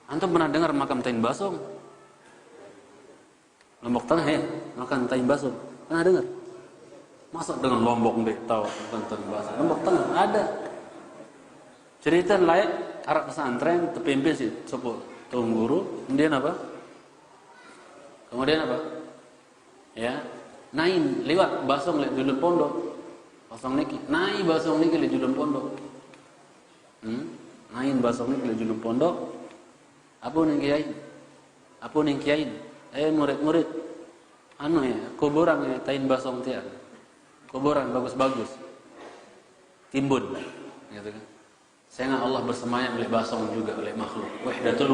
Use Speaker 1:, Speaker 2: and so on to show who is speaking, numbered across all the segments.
Speaker 1: Antum pernah dengar makam Tain Basong? Lombok Tengah ya, makan Tain Basong. Pernah dengar? Masa dengan Lombok deh tahu makan Tain Basong? Lombok Tengah ada. Cerita layak Arab pesantren terpimpin sih sepuh tuang guru. Kemudian apa? Ya, nain lewat Basong lewat julun pondok. Basong niki, naik Basong niki lewat julun pondok. Nain Basong niki lewat julun pondok. Apa ning kiai? Murid-murid. Anu ya, kuburan ya Tain Basong tian. Kuburan bagus-bagus. Timbun gitu kan. Saya Allah bersemayam oleh Basong juga oleh makhluk. Wahdatul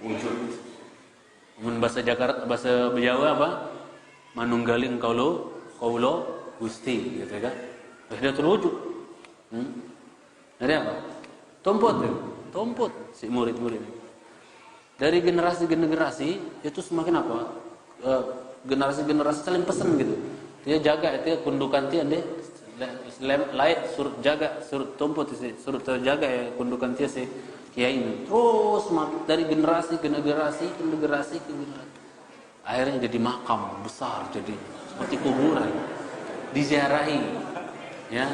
Speaker 1: wujud. Mun bahasa Jakarta, bahasa Jawa apa? Manunggaling kaulo Gusti gitu kan. Wahdatul wujud. Ada apa? Tumput si murid-murid. Dari generasi ke generasi itu semakin apa? Generasi-generasi saling pesan gitu. Dia jaga itu kundukan dia deh. Lain surut jaga, surut tumput sih, surut terjaga ya kundukan dia sih kiai ini. Terus dari generasi ke generasi. Akhirnya jadi makam besar, jadi seperti kuburan. Diziarahi. Ya.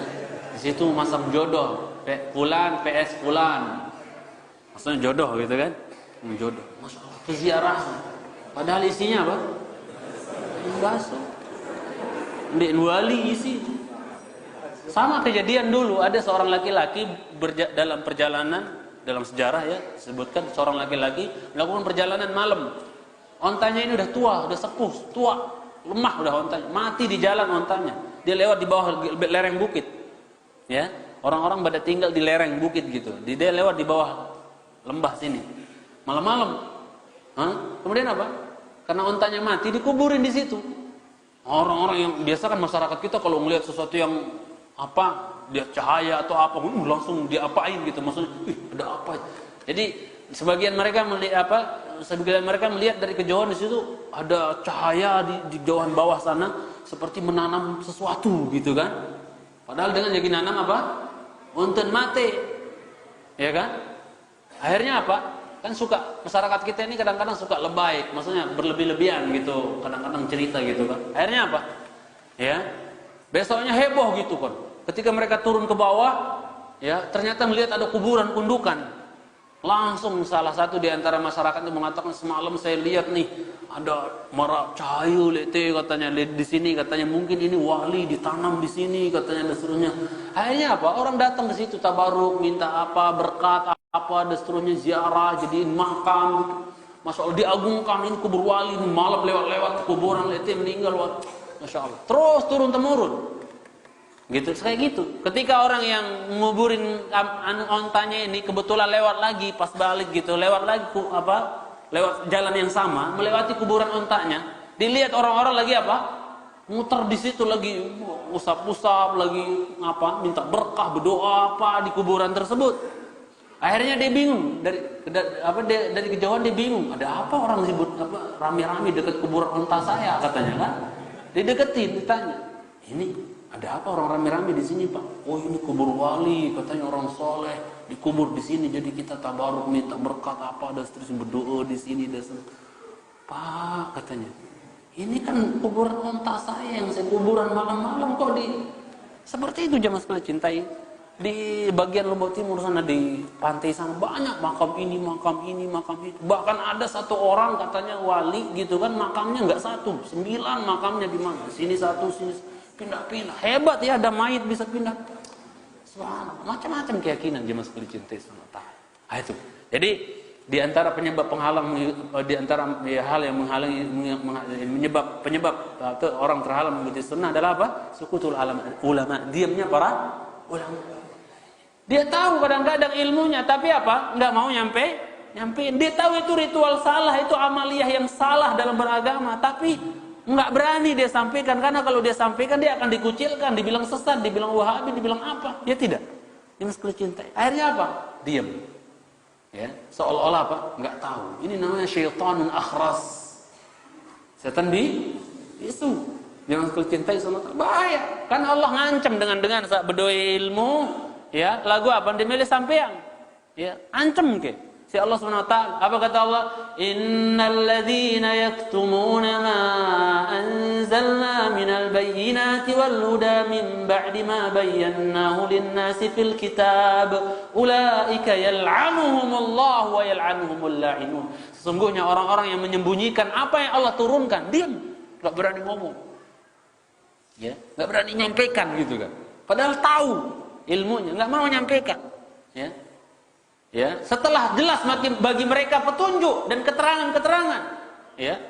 Speaker 1: Di situ masang jodoh, fulan PS fulan. Maksudnya jodoh gitu kan? Jodoh. Masya Allah, keziarahan. Padahal isinya apa? Basong. Ndek wali isi. Sama kejadian dulu, ada seorang laki-laki dalam perjalanan, dalam sejarah ya, disebutkan seorang laki-laki melakukan perjalanan malam. Ontanya ini udah tua, udah sepuh, tua, lemah udah ontanya, mati di jalan ontanya. Dia lewat di bawah lereng bukit. Ya, orang-orang pada tinggal di lereng bukit gitu. Dia lewat di bawah lembah sini. Malam-malam. Kemudian apa? Karena ontanya mati dikuburin di situ. Orang-orang yang biasa kan masyarakat kita kalau melihat sesuatu yang apa, dia cahaya atau apa, langsung diapain gitu, maksudnya, ada apa? Jadi sebagian mereka melihat dari kejauhan di situ ada cahaya di jauhan bawah sana seperti menanam sesuatu gitu kan. Padahal dengan jadi nanam apa? Unten mati. Ya kan? Akhirnya apa? Kan suka masyarakat kita ini kadang-kadang suka lebay, maksudnya berlebih-lebihan gitu, kadang-kadang cerita gitu kan. Akhirnya apa? Ya. Besoknya heboh gitu kan. Ketika mereka turun ke bawah, ya, ternyata melihat ada kuburan kundukan. Langsung salah satu di antara masyarakat itu mengatakan, semalam saya lihat nih ada marah cahayu lete katanya di sini, katanya mungkin ini wali ditanam di sini katanya dan seterusnya. Akhirnya apa? Orang datang ke situ tabaruk, minta apa, berkat apa dan seterusnya, ziarah, jadiin makam. Masya Allah, diagungkan ini kubur wali, malam lewat-lewat kuburan lete meninggal. Masya Allah. Terus turun temurun. Gitu, kayak gitu. Ketika orang yang nguburin ontanya ini kebetulan lewat lagi, pas balik gitu, lewat lagi lewat jalan yang sama, melewati kuburan ontanya, dilihat orang-orang lagi apa? Muter di situ lagi, usap-usap lagi apa? Minta berkah, berdoa apa di kuburan tersebut. Akhirnya dia bingung dari kejauhan dia bingung, ada apa orang sibuk apa rame-rame dekat kuburan onta saya katanya kan? Dideketin, ditanya, ini ada apa orang rame-rame di sini Pak? Oh ini kubur wali, katanya orang soleh dikubur di sini, jadi kita tabaruk minta berkat apa dan seterusnya berdoa di sini dan Pak katanya, ini kan kuburan onta saya yang saya kuburan malam-malam kok seperti itu jamaah sekalian cintai. Di bagian Lombok Timur sana di pantai sana banyak makam ini, makam itu. Bahkan ada satu orang katanya wali gitu kan, makamnya nggak 1, 9 makamnya di mana? Sini 1, sini pindah-pindah. Hebat ya, ada mayit bisa pindah. Subhanallah, macam-macam keyakinan jemaah sekalian cintai sama Allah. Itu. Jadi di antara penyebab penghalang, di antara hal yang menghalangi penyebab atau orang terhalang mengikuti sunnah adalah apa? Sukutul ulama, diamnya para ulama. Dia tahu kadang-kadang ilmunya, tapi apa? Enggak mau nyampein. Dia tahu itu ritual salah, itu amaliyah yang salah dalam beragama, tapi enggak berani dia sampaikan, karena kalau dia sampaikan dia akan dikucilkan, dibilang sesat, dibilang wahabi, dibilang apa? Dia tidak. Dia mesti cintai. Akhirnya apa? Diam. Ya, seolah-olah apa? Enggak tahu. Ini namanya syaitanun akhras. Setan isu. Jangan cintai sama Allah. Bahaya. Kan Allah ngancam dengan saat berdoa ilmu, ya, lagu apa? Dia milih sampean. Ya, ancam ke. Si Allah Subhanahu wa taala. Apa kata Allah? Innal ladzina yaktumuna ma anzalna minal bayyinati wal huda min ba'di ma bayyanahu lin-nasi fil kitab ulaika yal'anuhumullahu wa yal'anuhumul la'inun. Sesungguhnya orang-orang yang menyembunyikan apa yang Allah turunkan, diam, enggak berani ngomong. Ya, enggak berani nyampaikan gitu kan. Padahal tahu ilmunya, enggak mau nyampaikan. Ya. Ya, setelah jelas bagi mereka petunjuk dan keterangan-keterangan, ya.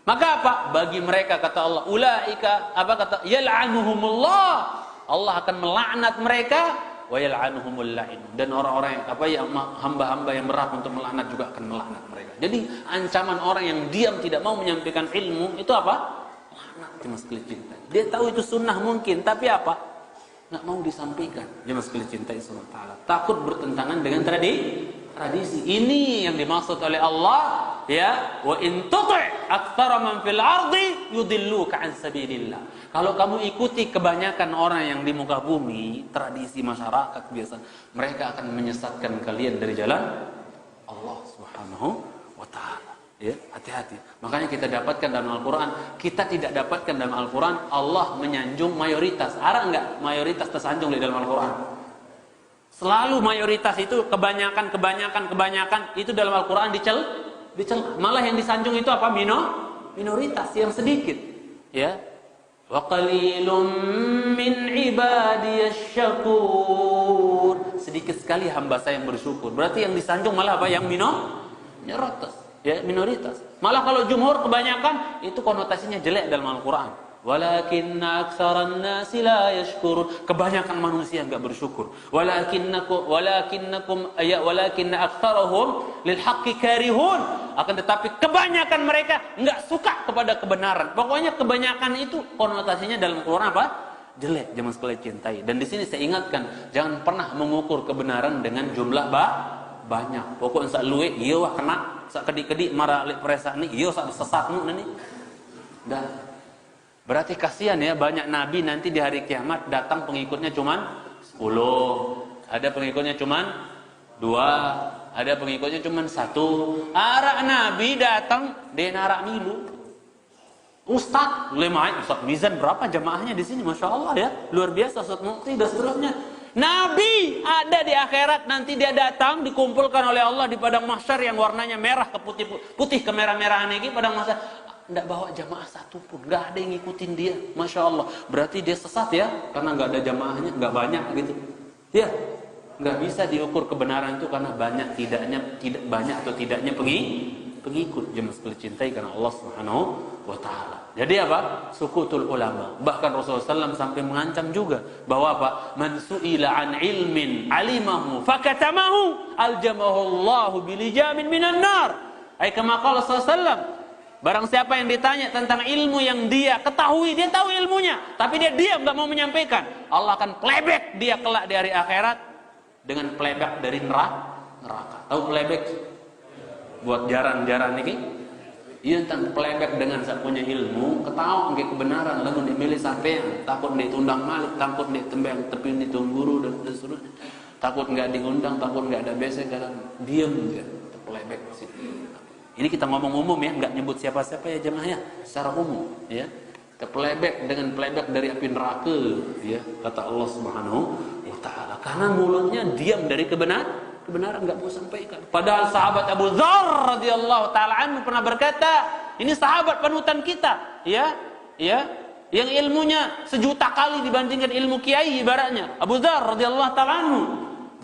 Speaker 1: Maka apa? Bagi mereka kata Allah, ulaika apa kata? Yal'anuhumullah. Allah akan melaknat mereka wa yal'anuhumul la'in. Dan orang-orang yang hamba-hamba yang berhak untuk melaknat juga akan melaknat mereka. Jadi ancaman orang yang diam tidak mau menyampaikan ilmu itu apa? Laknat cuma sekali cinta. Dia tahu itu sunnah mungkin, tapi apa? Nggak mau disampaikan. Dia masih cintai Allah Ta'ala. Takut bertentangan dengan tradisi. Ini yang dimaksud oleh Allah, ya, wa in tuti' aktsara man fil ardi yudilluka an sabilillah. Kalau kamu ikuti kebanyakan orang yang di muka bumi, tradisi masyarakat biasa, mereka akan menyesatkan kalian dari jalan Allah Subhanahu wa Ta'ala. Ya, hati-hati. Makanya kita dapatkan dalam Al-Quran, kita tidak dapatkan dalam Al-Quran Allah menyanjung mayoritas. Ada enggak mayoritas tersanjung di dalam Al-Quran? Selalu mayoritas itu kebanyakan itu dalam Al-Quran dicela. Malah yang disanjung itu apa? Minoritas yang sedikit. Ya. Wa qalilum min ibadiyasy syakur. Sedikit sekali hamba saya yang bersyukur. Berarti yang disanjung malah apa? Yang minoritas. Ya, minoritas. Malah kalau jumhur kebanyakan itu konotasinya jelek dalam Al-Qur'an. Walakinna aktsaran nasi la yashkurun. Kebanyakan manusia enggak bersyukur. Walakinna aktsarahum lil haqqi karihun. Akan tetapi kebanyakan mereka enggak suka kepada kebenaran. Pokoknya kebanyakan itu konotasinya dalam Al-Qur'an apa? Jelek, jangan sekali cintai. Dan di sini saya ingatkan, jangan pernah mengukur kebenaran dengan jumlah banyak. Pokok sak luwe ieu wah kena sak kedik-kedik marah lek peresa ni ieu sak sesatmu ni. Dah. Berarti kasihan ya, banyak nabi nanti di hari kiamat datang pengikutnya cuman 10. Ada pengikutnya cuman 2, ada pengikutnya cuman 1. Arak nabi datang dia narak milu. Ustaz, Ustaz Mizan berapa jamaahnya di sini? Masya Allah ya, luar biasa Ustaz Mukti dan seterusnya. Nabi ada di akhirat, nanti dia datang dikumpulkan oleh Allah di padang mahsyar yang warnanya merah ke putih ke merah-merahan ini padang mahsyar. Tidak bawa jamaah satu pun, nggak ada yang ngikutin dia. Masya Allah, berarti dia sesat ya, karena nggak ada jamaahnya, nggak banyak gitu. Ya, nggak bisa diukur kebenaran itu karena tidak banyak atau tidaknya pengikut. Jemaah sekalian cintai karena Allah Subhanahu wa Ta'ala. Jadi apa? Sukutul ulama. Bahkan Rasulullah SAW sampai mengancam juga bahwa apa? Man su'ila an ilmin alimahu fakatamahu aljamahu Allahu bilijamin minan nar. Ai kama qala sallallahu. Barang siapa yang ditanya tentang ilmu yang dia ketahui, dia tahu ilmunya, tapi dia diam enggak mau menyampaikan, Allah akan plebek dia kelak di hari akhirat dengan plebek dari neraka. Tahu plebek? Buat jaran-jaran ini, ia tentang plebek dengan sak punya ilmu, ketahu nggak kebenaran, lalu dimilih sampean, takut dia tundang malik, takut dia tembang terpilih tungguru dan seterusnya, takut nggak diundang, takut nggak ada besek, kadang diam dia, plebek situ. Ini kita ngomong umum ya, nggak nyebut siapa-siapa ya jemaahnya, secara umum ya. Kita plebek dengan plebek dari api neraka, ya kata Allah Subhanahu wa Ta'ala. Karena mulutnya diam dari kebenaran nggak mau sampaikan. Padahal sahabat Abu Dzar radhiyallahu taala anhu pernah berkata, ini sahabat panutan kita, ya, yang ilmunya 1.000.000 kali dibandingkan ilmu kiai ibaratnya. Abu Dzar radhiyallahu taala anhu,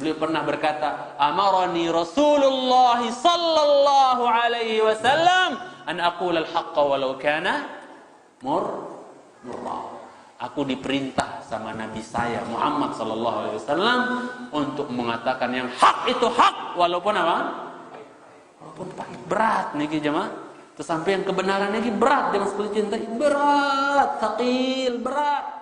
Speaker 1: beliau pernah berkata, amarani Rasulullah sallallahu alaihi wasallam an aqula al-haqqa walau kana murra. Aku diperintah sama Nabi saya Muhammad sallallahu alaihi wasallam untuk mengatakan yang hak itu hak walaupun apa? Walaupun pahit, berat niki jemaah. Terus sampai yang kebenaran niki berat, jangan sekali cintai, berat, thaqil, berat.